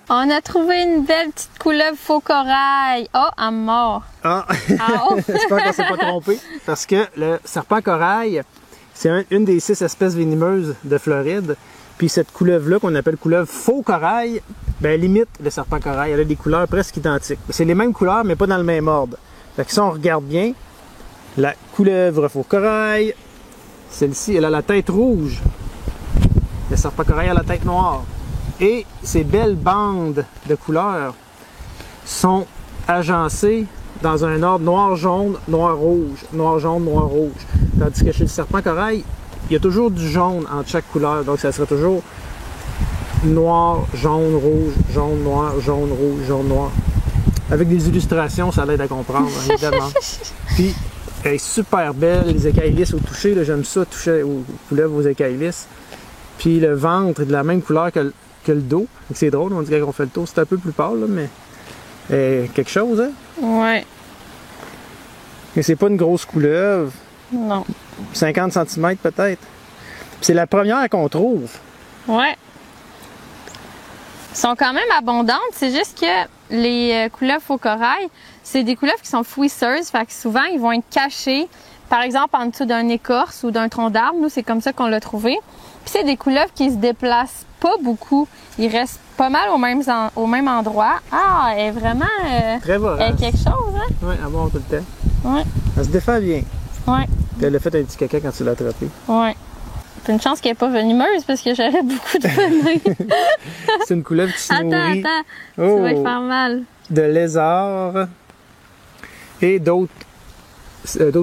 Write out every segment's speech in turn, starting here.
On a trouvé une belle petite couleuvre faux corail. Oh, elle mord. Ah! Oh. J'espère qu'on ne s'est pas trompé. Parce que le serpent corail, c'est une des 6 espèces venimeuses de Floride. Puis cette couleuvre-là, qu'on appelle couleuvre faux corail, ben, elle imite le serpent corail. Elle a des couleurs presque identiques. C'est les mêmes couleurs, mais pas dans le même ordre. Fait que si on regarde bien, la couleuvre faux corail, celle-ci, elle a la tête rouge. Le serpent corail a la tête noire. Et ces belles bandes de couleurs sont agencées dans un ordre noir-jaune, noir-rouge, noir-jaune, noir-rouge. Tandis que chez le serpent corail, il y a toujours du jaune entre chaque couleur. Donc ça serait toujours noir, jaune, rouge, jaune, noir, jaune, rouge, jaune, noir. Avec des illustrations, ça l'aide à comprendre, évidemment. Puis, elle est super belle, les écailles lisses au toucher. J'aime ça, toucher aux couleuvres, aux écailles lisses. Puis le ventre est de la même couleur que le dos. C'est drôle, on dirait qu'on fait le tour. C'est un peu plus pâle, là, mais quelque chose, hein? Ouais. Mais c'est pas une grosse couleuvre. Non. 50 cm peut-être. C'est la première qu'on trouve. Ouais. Elles sont quand même abondantes. C'est juste que les couleuvres faux corail, c'est des couleuvres qui sont fouisseuses. Fait que souvent, ils vont être cachés. Par exemple, en dessous d'un écorce ou d'un tronc d'arbre. Nous, c'est comme ça qu'on l'a trouvé. Puis c'est des couleuvres qui se déplacent pas beaucoup. Ils restent pas mal au même endroit. Ah, elle est vraiment très vorace. quelque chose, hein? Oui, elle mord tout le temps. Ouais. Elle se défend bien. Ouais. Puis elle a fait un petit caca quand tu l'as attrapée. Ouais. C'est une chance qu'elle n'est pas venimeuse parce que j'aurais beaucoup de venin. C'est une couleuvre qui se nourrit. Attends. Oh, Ça va te faire mal. de lézards et d'autres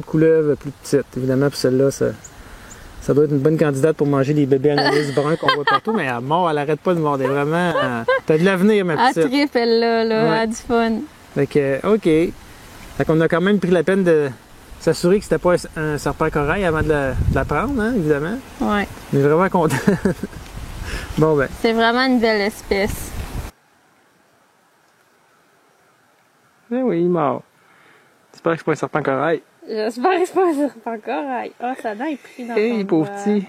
couleuvres plus petites. Évidemment, puis celle-là, ça doit être une bonne candidate pour manger les bébés anolis bruns qu'on voit partout, mais elle mord, elle arrête pas de mordre. Vraiment, t'as de l'avenir, ma petite. Elle tripe, elle, là. Ouais. Elle a du fun. Fait que, OK. Fait qu'on a quand même pris la peine de s'assurer que c'était pas un serpent corail avant de la prendre, hein, évidemment. Ouais. On est vraiment content. Bon, ben. C'est vraiment une belle espèce. Ben oui, il mord. J'espère que c'est pas un serpent corail. J'espère que c'est pas un serpent corail. Ah, ça dent est pris dans Hey, ton pauvre doigt. petit.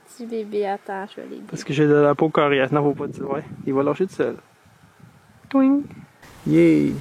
Petit bébé, attends, je vais l'aider. Parce que j'ai de la peau coriace. Non, faut pas dire. Ouais, il va lâcher tout seul. Twing! Yeah!